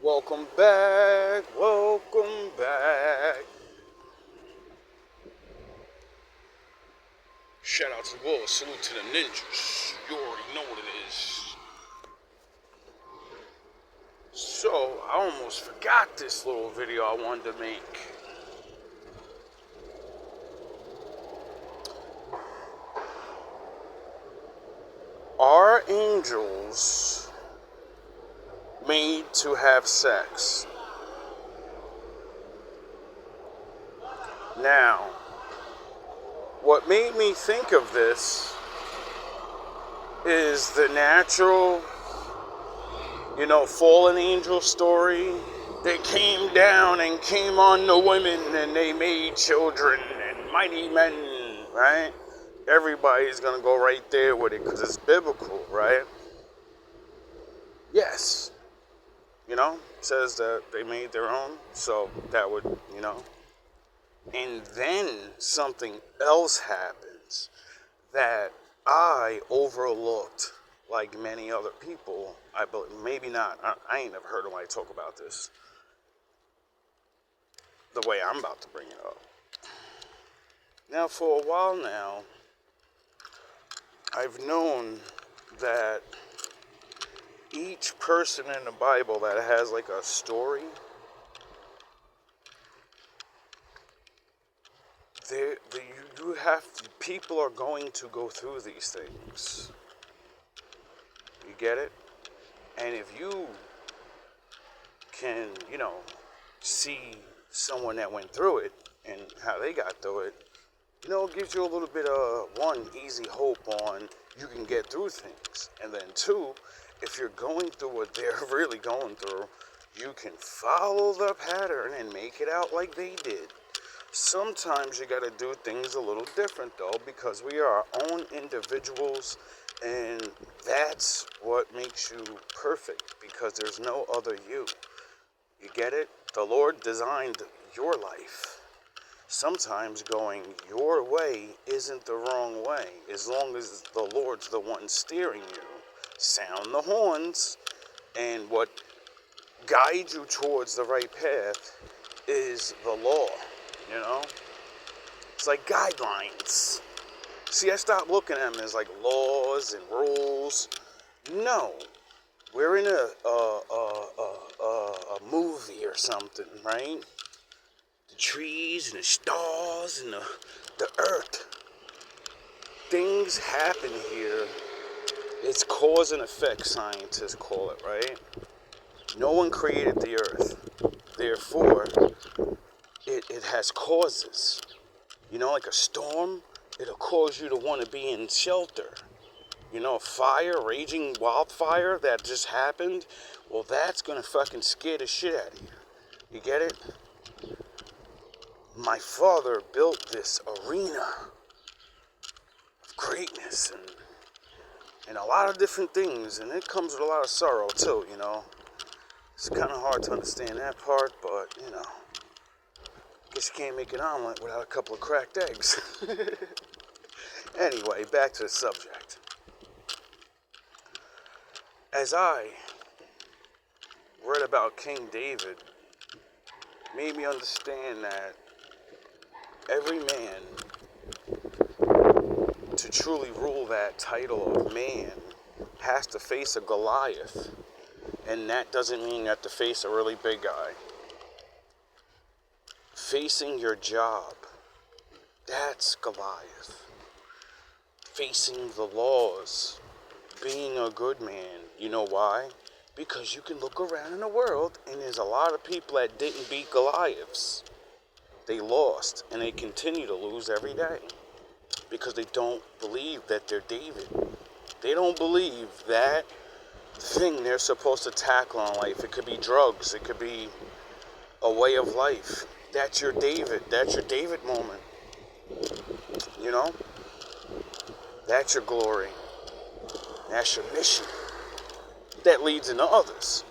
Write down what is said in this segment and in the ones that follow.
Welcome back, welcome back. Shout out to the world, salute to the ninjas. You already know what it is. So, I almost forgot this little video I wanted to make. Are angels made to have sex? Now, what made me think of this is the natural, fallen angel story. They came down and came on the women and they made children and mighty men, right? Everybody's going to go right there with it because it's biblical, right? Yes. Says that they made their own, so that would, And then something else happens that I overlooked, like many other people. I believe, maybe not. I ain't never heard nobody talk about this the way I'm about to bring it up. Now, for a while now, I've known that each person in the Bible that has like a story, people are going to go through these things. You get it? And if you can, see someone that went through it and how they got through it, it gives you a little bit of, one, easy hope on you can get through things. And then two, if you're going through what they're really going through, you can follow the pattern and make it out like they did. Sometimes you got to do things a little different, though, because we are our own individuals, and that's what makes you perfect, because there's no other you. You get it? The Lord designed your life. Sometimes going your way isn't the wrong way, as long as the Lord's the one steering you. Sound the horns, and what guides you towards the right path is the law. It's like guidelines. See, I stopped looking at them as like laws and rules. No, we're in a movie or something, right? The trees and the stars and the earth. Things happen here. It's cause and effect, scientists call it, right? No one created the earth. Therefore, it has causes. Like a storm, it'll cause you to want to be in shelter. A fire, raging wildfire that just happened, well, that's going to fucking scare the shit out of you. You get it? My father built this arena of greatness and a lot of different things, and it comes with a lot of sorrow, too, It's kind of hard to understand that part, but, guess you can't make an omelet without a couple of cracked eggs. Anyway, back to the subject. As I read about King David, made me understand that every man, to truly rule that title of man, has to face a Goliath. And that doesn't mean you have to face a really big guy. Facing your job, that's Goliath. Facing the laws, being a good man. You know why? Because you can look around in the world and there's a lot of people that didn't beat Goliaths. They lost, and they continue to lose every day because they don't believe that they're David. They don't believe that thing they're supposed to tackle in life. It could be drugs. It could be a way of life. That's your David. That's your David moment. That's your glory. That's your mission. That leads into others.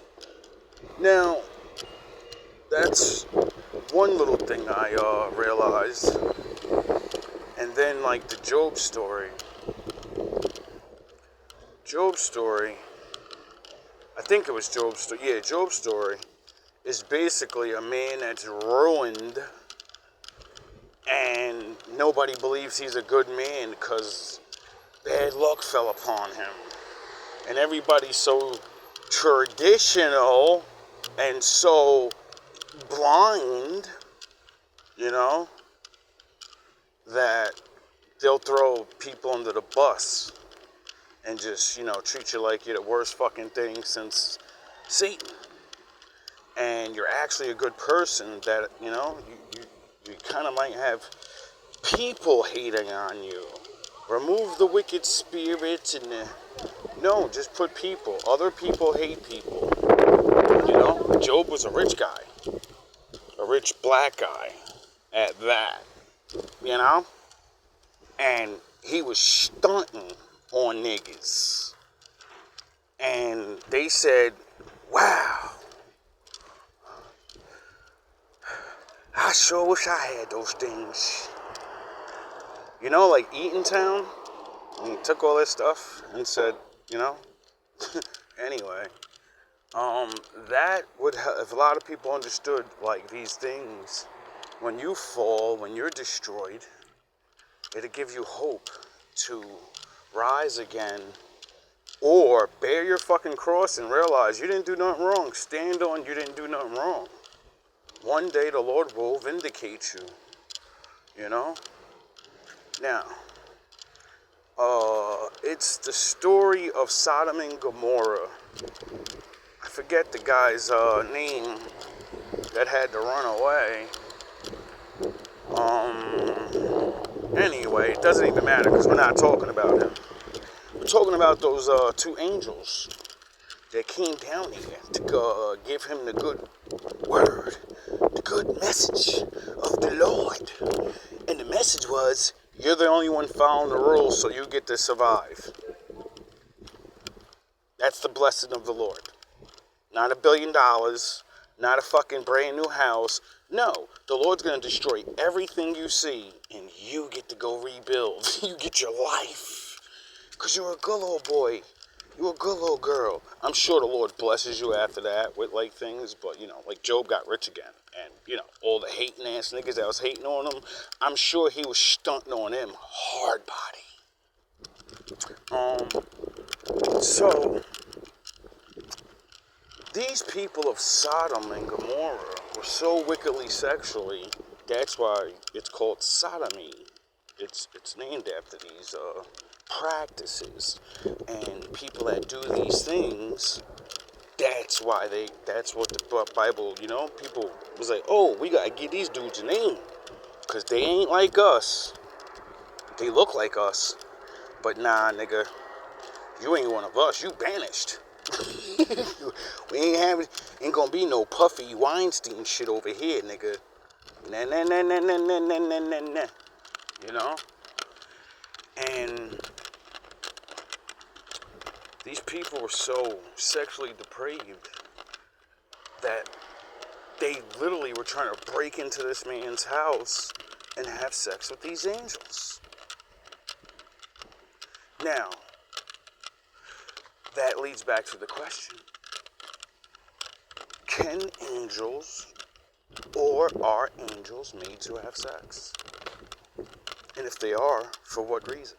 Now, that's one little thing I realized. And then, like the Job story. I think it was Job's story. Yeah, Job's story. is basically a man that's ruined, and nobody believes he's a good man because bad luck fell upon him. And everybody's so traditional and so blind, you know, that they'll throw people under the bus and just, you know, treat you like you're the worst fucking thing since Satan. And you're actually a good person that, you know, you kind of might have people hating on you. Remove the wicked spirits and no, just put people. Other people hate people. You know, Job was a rich guy. A rich black guy at that. You know? And he was stunting on niggas. And they said, wow, I sure wish I had those things. You know, like Eatontown, and he took all this stuff and said, you know, anyway, that would if a lot of people understood, like, these things, when you fall, when you're destroyed, it'll give you hope to rise again, or bear your fucking cross and realize you didn't do nothing wrong. Stand on you didn't do nothing wrong. One day the Lord will vindicate you, you know? Now, it's the story of Sodom and Gomorrah. I forget the guy's name that had to run away. Anyway, it doesn't even matter because we're not talking about him. We're talking about those two angels that came down here to give him the good word, the good message of the Lord. And the message was, you're the only one following the rules, so you get to survive. That's the blessing of the Lord. Not $1 billion, not a fucking brand new house. No, the Lord's going to destroy everything you see, and you get to go rebuild. You get your life. Because you're a good little boy. You're a good little girl. I'm sure the Lord blesses you after that with, like, things, but, you know, like Job got rich again. And, you know, all the hating ass niggas that was hating on him, I'm sure he was stunting on them hard body. So, these people of Sodom and Gomorrah were so wickedly sexually, that's why it's called sodomy. It's named after these practices. And people that do these things, that's what the Bible, you know, people was like, oh, we gotta give these dudes a name. Because they ain't like us. They look like us. But nah, nigga, you ain't one of us. You banished. We ain't gonna be no Puffy Weinstein shit over here, nigga. Nah. You know? And these people were so sexually depraved that they literally were trying to break into this man's house and have sex with these angels. Now, that leads back to the question. Can angels or are angels made to have sex? And if they are, for what reason?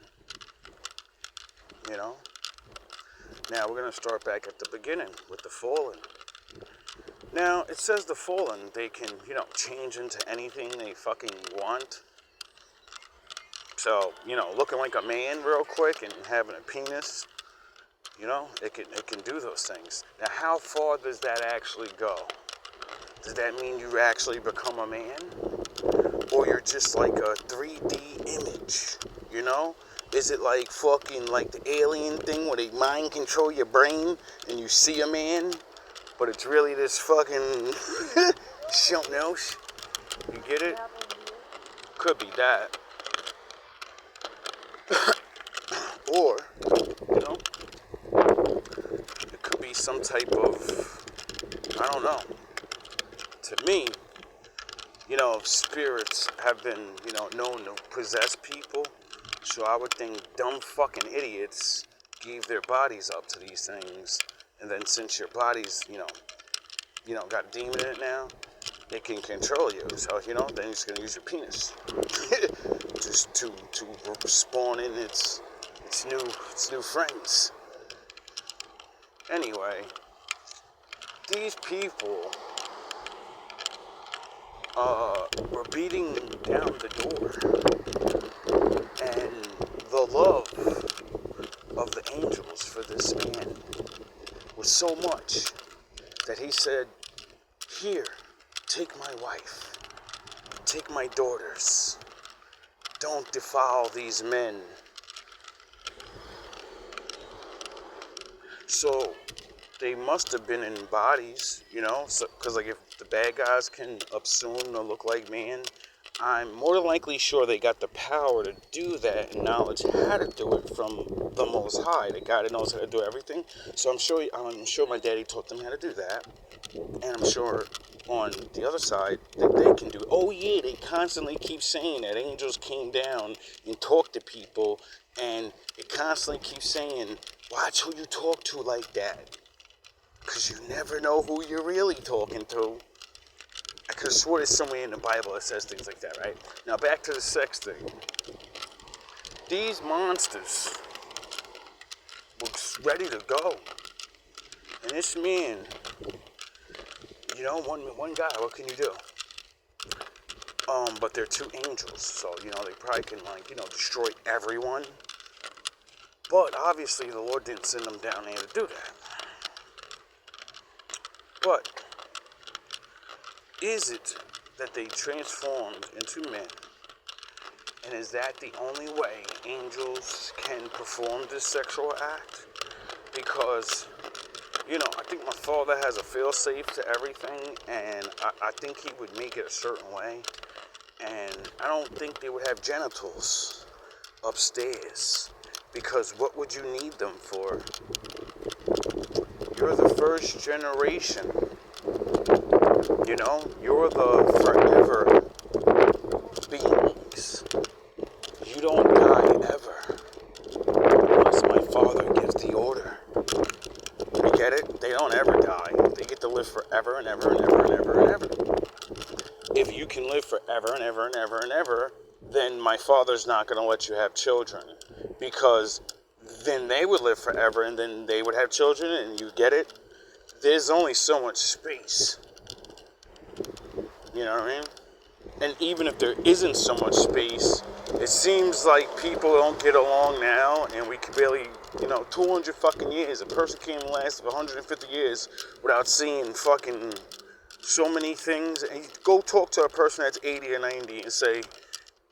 You know? Now we're going to start back at the beginning with the fallen. Now, it says the fallen, they can, you know, change into anything they fucking want. So, you know, looking like a man real quick and having a penis, you know, it can do those things. Now, how far does that actually go? Does that mean you actually become a man? Or you're just like a 3D image, you know? Is it like fucking like the alien thing where they mind control your brain and you see a man, but it's really this fucking something else? You get it? Could be that. Or, you know, it could be some type of, I don't know. To me, you know, spirits have been, you know, known to possess people. So I would think dumb fucking idiots gave their bodies up to these things. And then since your body's, you know, got a demon in it now, it can control you. So, then it's going to use your penis just to spawn in its new friends. Anyway, these people were beating down the door, and the love of the angels for this man was so much that he said, "Here, take my wife, take my daughters, don't defile these men." So they must have been in bodies, because if the bad guys can assume to look like man, I'm more than likely sure they got the power to do that and knowledge how to do it from the Most High, the guy that knows how to do everything. So I'm sure my daddy taught them how to do that, and I'm sure on the other side that they can do it. Oh yeah, they constantly keep saying that angels came down and talked to people, and it constantly keeps saying, watch who you talk to like that, because you never know who you're really talking to. I could have swore there's somewhere in the Bible that says things like that, right? Now back to the sex thing. These monsters were ready to go. And this man, one guy, what can you do? But they're two angels, so, they probably can, destroy everyone. But obviously the Lord didn't send them down there to do that. But is it that they transformed into men? And is that the only way angels can perform this sexual act? Because, I think my father has a fail-safe to everything, and I think he would make it a certain way. And I don't think they would have genitals upstairs, because what would you need them for? You're the first generation. You're the forever beings. You don't die ever unless my father gives the order. You get it? They don't ever die. They get to live forever and ever and ever and ever and ever. If you can live forever and ever and ever and ever, then my father's not going to let you have children, because then they would live forever and then they would have children, and you get it? There's only so much space. You know what I mean? And even if there isn't so much space, it seems like people don't get along now, and we can barely, 200 fucking years. A person can't last 150 years without seeing fucking so many things. And you go talk to a person that's 80 or 90 and say,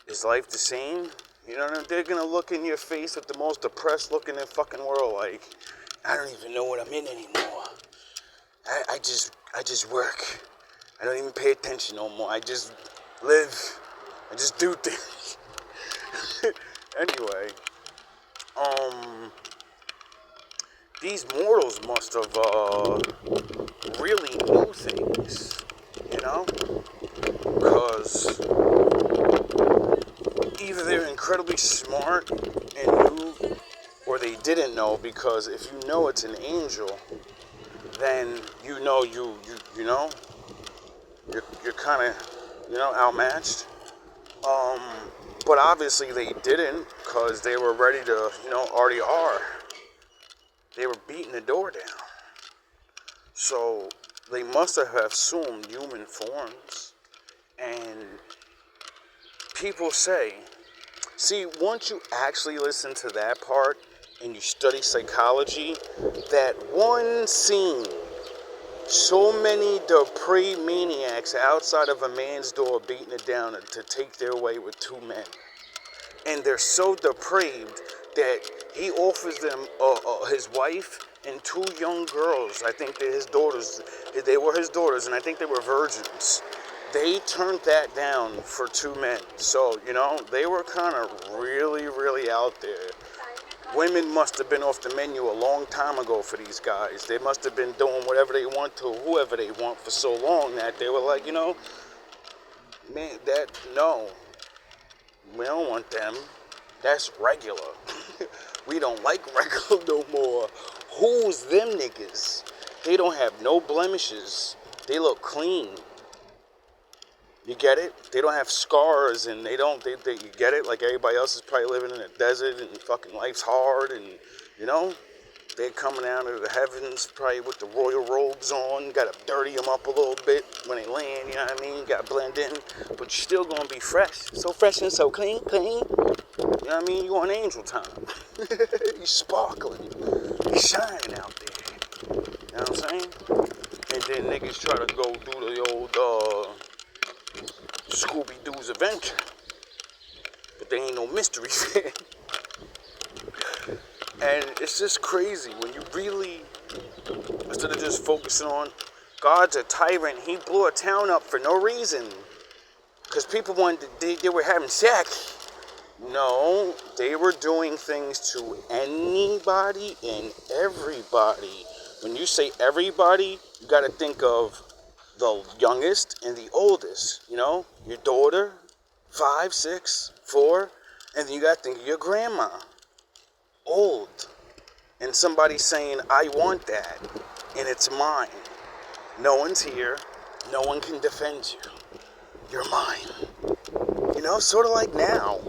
is life the same? They're gonna look in your face with the most depressed look in the fucking world, like, I don't even know what I'm in anymore. I just work. I don't even pay attention no more. I just live. I just do things. Anyway, these mortals must have really knew things, because either they're incredibly smart and knew, or they didn't know, because if you know it's an angel, then you're kind of, outmatched. But obviously they didn't, because they were ready to, already are. They were beating the door down. So they must have assumed human forms. And people say, see, once you actually listen to that part and you study psychology, that one scene, so many depraved maniacs outside of a man's door beating it down to take their way with two men. And they're so depraved that he offers them his wife and two young girls. I think they're his daughters. They were his daughters, and I think they were virgins. They turned that down for two men. So, they were kind of really, really out there. Women must have been off the menu a long time ago for these guys. They must have been doing whatever they want to whoever they want for so long that they were like, man, no. We don't want them. That's regular. We don't like regular no more. Who's them niggas? They don't have no blemishes. They look clean. You get it? They don't have scars, and they you get it? Like everybody else is probably living in a desert, and fucking life's hard, and, you know? They're coming out of the heavens, probably with the royal robes on. Got to dirty them up a little bit when they land, you know what I mean? Got to blend in, but you're still going to be fresh. So fresh and so clean. You know what I mean? You on angel time. You sparkling. You shining out there. You know what I'm saying? And then niggas try to go do the old Scooby-Doo's adventure. But there ain't no mystery there. And it's just crazy when you really, instead of just focusing on God's a tyrant, he blew a town up for no reason. Because people wanted, they were having sex. No, they were doing things to anybody and everybody. When you say everybody, you got to think of the youngest and the oldest. You know, your daughter, 5, 6, 4, and then you got to think of your grandma. Old, and somebody saying, I want that, and it's mine. No one's here. No one can defend you. You're mine. You know, sort of like now.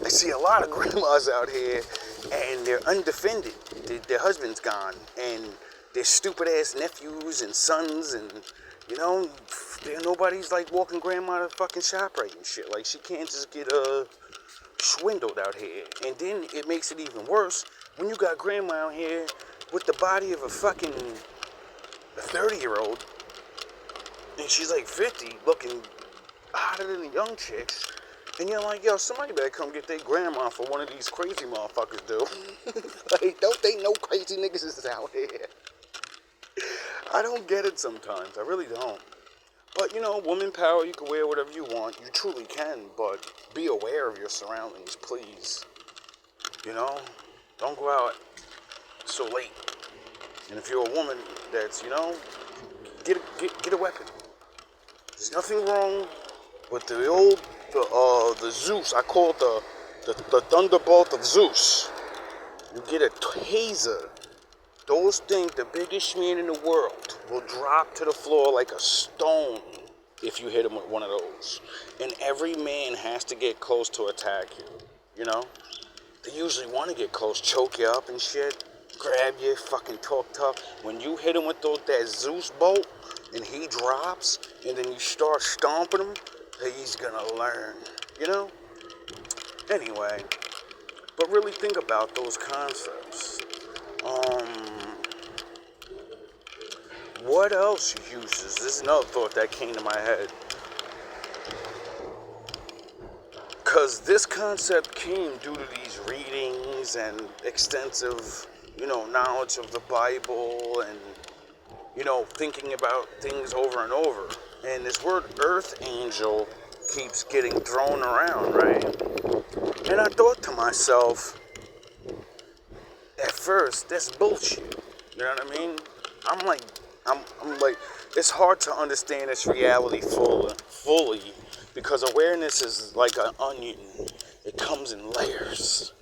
I see a lot of grandmas out here, and they're undefended. Their husband's gone, and their stupid-ass nephews and sons, and, you know, nobody's, like, walking grandma to fucking ShopRite and shit. Like, she can't just get swindled out here. And then it makes it even worse when you got grandma out here with the body of a fucking 30-year-old, and she's like 50, looking hotter than the young chicks, and you're like, yo, somebody better come get their grandma for one of these crazy motherfuckers do. Like, don't they know crazy niggas is out here? I don't get it sometimes. I really don't. But, you know, woman power, you can wear whatever you want. You truly can, but be aware of your surroundings, please. You know, don't go out so late. And if you're a woman that's, you know, get a weapon. There's nothing wrong with the Zeus. I call it the thunderbolt of Zeus. You get a taser. Those things, the biggest man in the world, will drop to the floor like a stone if you hit him with one of those. And every man has to get close to attack you, you know? They usually want to get close, choke you up and shit, grab you, fucking talk tough. When you hit him with that Zeus bolt, and he drops, and then you start stomping him, he's gonna learn, you know? Anyway, but really think about those concepts. What else uses? This is another thought that came to my head. Because this concept came due to these readings and extensive, you know, knowledge of the Bible and, you know, thinking about things over and over. And this word earth angel keeps getting thrown around, right? And I thought to myself, at first, that's bullshit. You know what I mean? I'm like, it's hard to understand this reality fully because awareness is like an onion. It comes in layers.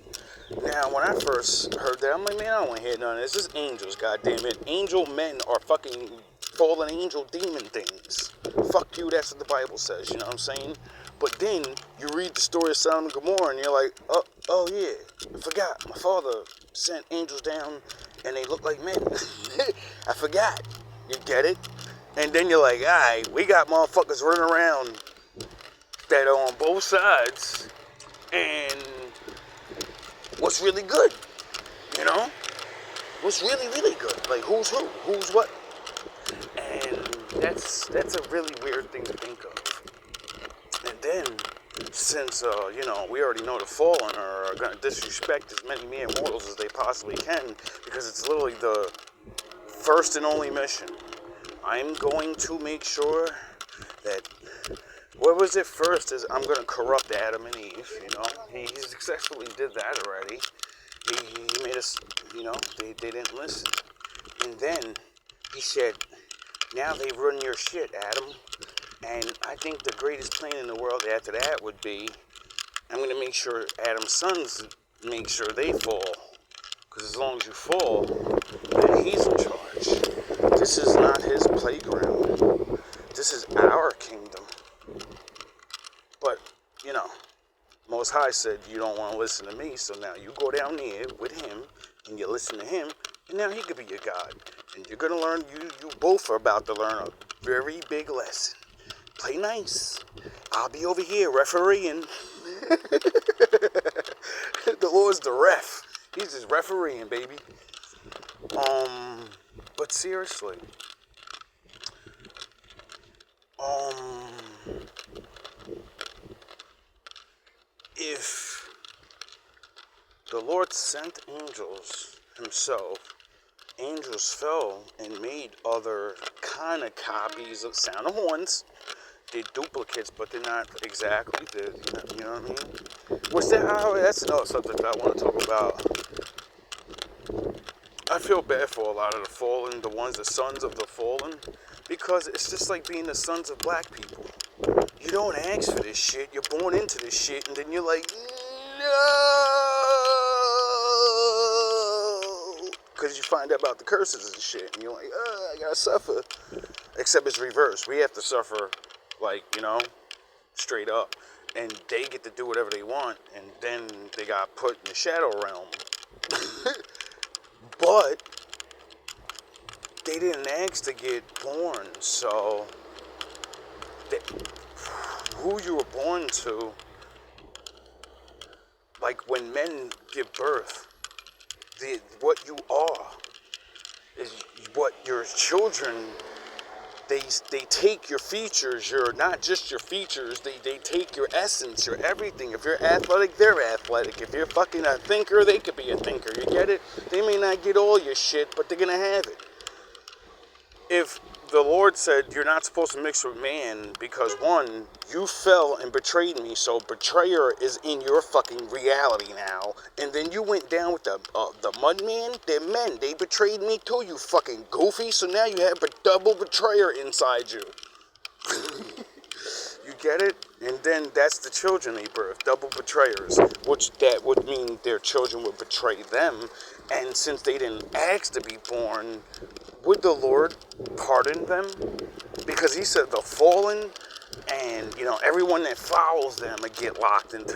Now, when I first heard that, I'm like, man, I don't want to hear none of this. This is angels, goddammit. Angel men are fucking fallen angel demon things. Fuck you, that's what the Bible says, you know what I'm saying? But then, you read the story of Sodom and Gomorrah, and you're like, oh yeah, I forgot. My father sent angels down, and they look like men. I forgot. You get it? And then you're like, alright, we got motherfuckers running around that are on both sides, and what's really good? You know? What's really, really good? Like, who's who? Who's what? And that's a really weird thing to think of. And then, since, you know, we already know the fallen are going to disrespect as many mere mortals as they possibly can, because it's literally the first and only mission. I'm going to make sure that, what was it first, is I'm going to corrupt Adam and Eve, you know. He successfully did that already. He made us, you know, they didn't listen. And then he said, now they run your shit, Adam. And I think the greatest plan in the world after that would be, I'm going to make sure Adam's sons make sure they fall. Because as long as you fall, then he's in charge. This is not his playground. This is our kingdom. But, you know, Most High said you don't want to listen to me, so now you go down there with him, and you listen to him, and now he could be your God. And you're going to learn, you both are about to learn a very big lesson. Play nice. I'll be over here refereeing. The Lord's the ref. He's just refereeing, baby. But seriously, if the Lord sent angels himself, angels fell and made other kind of copies of sound of horns. They're duplicates, but they're not exactly you know what I mean? That's another subject I want to talk about. I feel bad for a lot of the fallen, the sons of the fallen, because it's just like being the sons of black people. You don't ask for this shit, you're born into this shit, and then you're like, no! Because you find out about the curses and shit, and you're like, I gotta suffer. Except it's reversed. We have to suffer, like, you know, straight up. And they get to do whatever they want, and then they got put in the shadow realm. But they didn't ask to get born, so who you were born to, like when men give birth, what you are is what your children, they take your features, not just your features, they take your essence, your everything. If you're athletic, they're athletic. If you're fucking a thinker, they could be a thinker. You get it? They may not get all your shit, but they're gonna have it. If the Lord said you're not supposed to mix with man because, one, you fell and betrayed me, so betrayer is in your fucking reality now, and then you went down with the mud man, they're men, they betrayed me too, you fucking goofy, so now you have a double betrayer inside you. You get it? And then that's the children they birth, double betrayers, which that would mean their children would betray them, and since they didn't ask to be born, would the Lord pardon them? Because he said the fallen and, you know, everyone that follows them would get locked into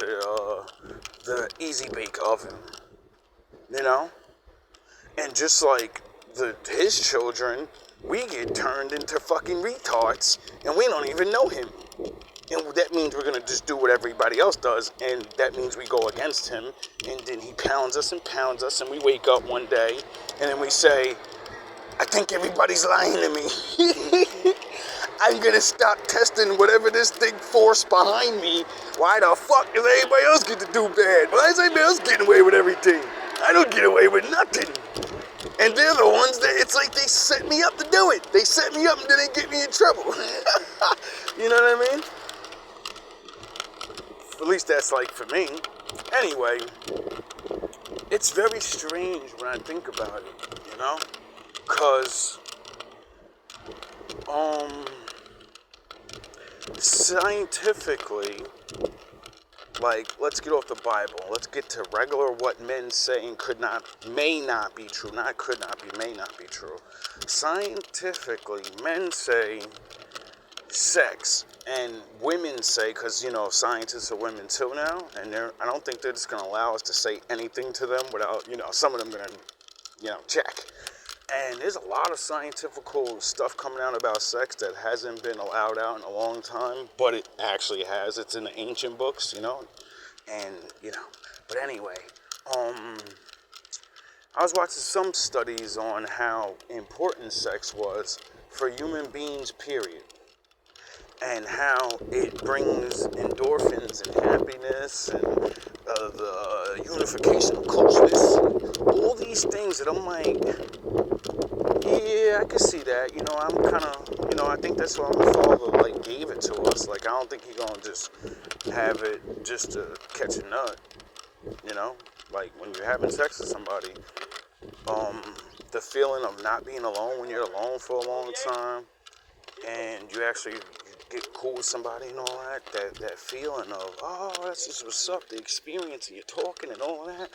the easy bake oven, you know? And just like his children, we get turned into fucking retards, and we don't even know him. And that means we're going to just do what everybody else does, and that means we go against him, and then he pounds us, and we wake up one day, and then we say, I think everybody's lying to me. I'm going to stop testing whatever this thing force behind me. Why the fuck does everybody else get to do bad? Why is everybody else getting away with everything? I don't get away with nothing. And they're the ones that, it's like they set me up to do it. They set me up and then they get me in trouble. You know what I mean? At least that's like for me. Anyway, it's very strange when I think about it, you know? Because, scientifically, like, let's get off the Bible. Let's get to regular what men say and may not be true. Not could not be, may not be true. Scientifically, men say sex, and women say, because, you know, scientists are women too now, and I don't think they're just going to allow us to say anything to them without, you know, some of them going to, you know, check. And there's a lot of scientific stuff coming out about sex that hasn't been allowed out in a long time, but it actually has. It's in the ancient books, you know, and, you know, but anyway, I was watching some studies on how important sex was for human beings, period, and how it brings endorphins and happiness and the unification of closeness, all these things that I'm like, yeah, I can see that, you know, I'm kind of, you know, I think that's why my father, like, gave it to us. Like, I don't think he's gonna just have it just to catch a nut, you know? Like, when you're having sex with somebody, the feeling of not being alone when you're alone for a long time, and you actually get cool with somebody and all that feeling of, oh, that's just what's up, the experience, and you're talking and all that.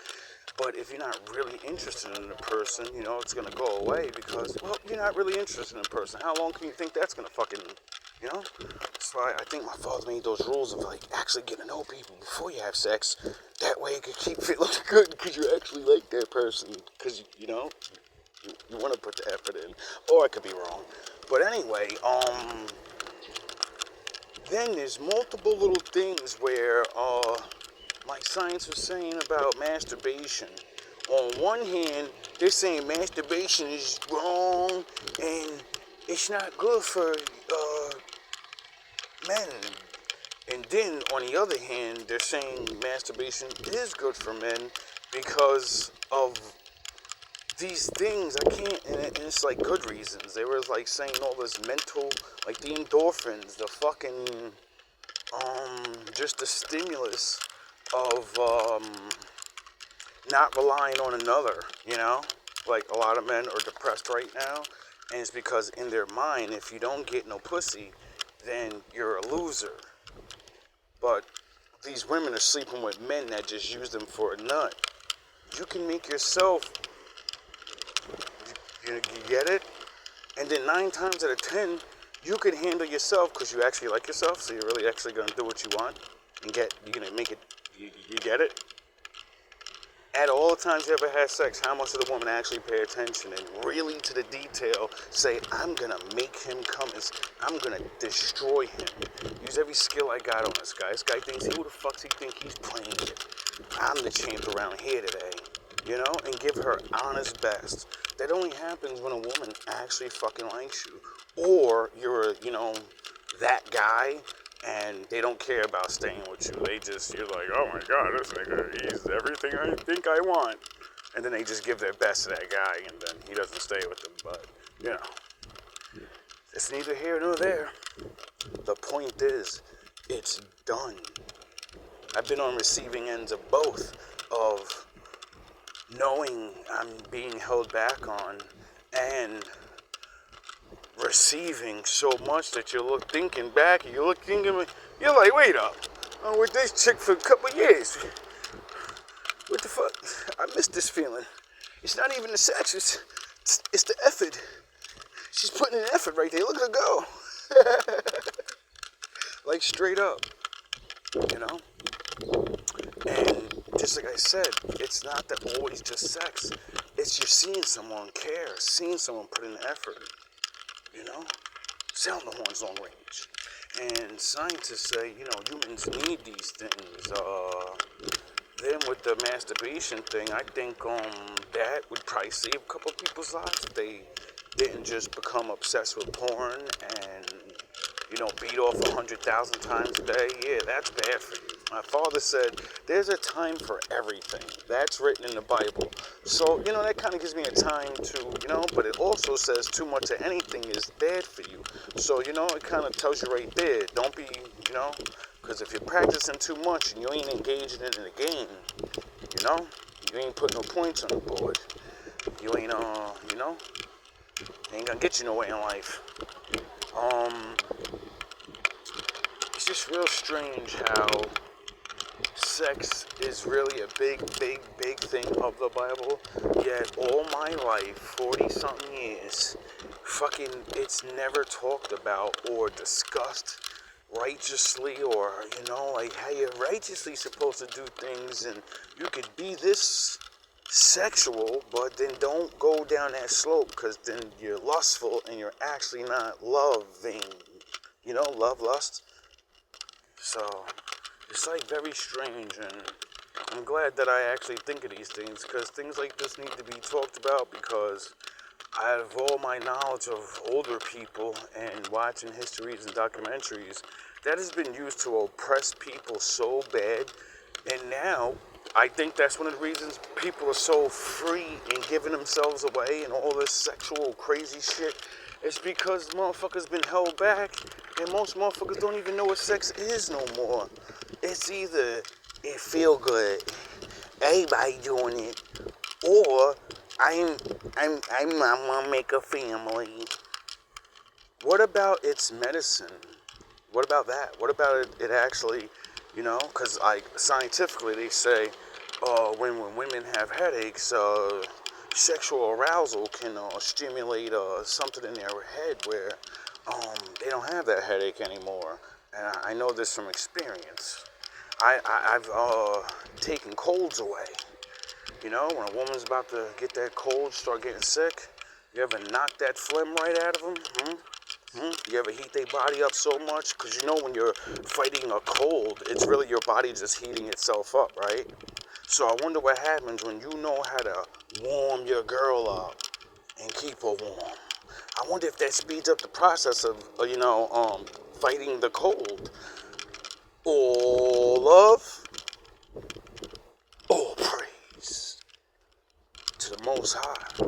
But if you're not really interested in the person, it's going to go away because, well, you're not really interested in the person. How long can you think that's going to fucking, That's why I think my father made those rules of, like, actually getting to know people before you have sex. That way you can keep feeling good because you actually like that person. Because, you want to put the effort in. Or I could be wrong. But anyway, then there's multiple little things where, like science was saying about masturbation. On one hand, they're saying masturbation is wrong and it's not good for men. And then, on the other hand, they're saying masturbation is good for men because of these things. I can't, and it's like good reasons. They were like saying all this mental, like the endorphins, the fucking, just the stimulus of not relying on another, Like a lot of men are depressed right now, and it's because in their mind, if you don't get no pussy, then you're a loser. But these women are sleeping with men that just use them for a nut. You can make yourself, you get it? And then 9 times out of 10, you can handle yourself because you actually like yourself, so you're really actually going to do what you want and you're going to make it, you get it? At all the times you ever had sex, how much did the woman actually pay attention and really to the detail say, I'm going to make him come, I'm going to destroy him. Use every skill I got on this guy. This guy thinks, who the fuck does he think he's playing with? I'm the champ around here today, and give her honest best. That only happens when a woman actually fucking likes you. Or you're, that guy, and they don't care about staying with you. You're like, oh my god, this nigga, he's everything I think I want. And then they just give their best to that guy, and then he doesn't stay with them. But, it's neither here nor there. The point is, it's done. I've been on receiving ends of both, of knowing I'm being held back on, and receiving so much that you're thinking back, you're like, wait up, I'm with this chick for a couple years. What the fuck? I miss this feeling. It's not even the sex, it's the effort. She's putting in effort right there. Look at her go. Like straight up, And just like I said, it's not that always just sex. It's you're seeing someone care, seeing someone put in effort. Sound the horns long range. And scientists say, humans need these things. Then with the masturbation thing, I think that would probably save a couple of people's lives if they didn't just become obsessed with porn and, beat off 100,000 times a day. Yeah, that's bad for you. My father said, there's a time for everything. That's written in the Bible. So, that kind of gives me a time to, but it also says too much of anything is bad for you. So, it kind of tells you right there, don't be, because if you're practicing too much and you ain't engaging in the game, you ain't putting no points on the board. You ain't, ain't gonna get you nowhere in life. It's just real strange how sex is really a big, big, big thing of the Bible, yet all my life, 40-something years, it's never talked about or discussed righteously, or, like how you're righteously supposed to do things, and you could be this sexual, but then don't go down that slope, because then you're lustful and you're actually not loving, lust. So, it's like very strange, and I'm glad that I actually think of these things, because things like this need to be talked about, because out of all my knowledge of older people and watching histories and documentaries, that has been used to oppress people so bad, and now I think that's one of the reasons people are so free in giving themselves away and all this sexual crazy shit. It's because motherfuckers been held back, and most motherfuckers don't even know what sex is no more. It's either it feel good, everybody doing it, or I want to make a family. What about its medicine? What about that? What about it actually, because like scientifically they say when women have headaches, sexual arousal can stimulate something in their head where they don't have that headache anymore. And I know this from experience. I've taken colds away. When a woman's about to get that cold, start getting sick, you ever knock that phlegm right out of them? You ever heat their body up so much? Because when you're fighting a cold, it's really your body just heating itself up, right? So I wonder what happens when you know how to warm your girl up and keep her warm. I wonder if that speeds up the process of, fighting the cold. All love, all praise to the Most High.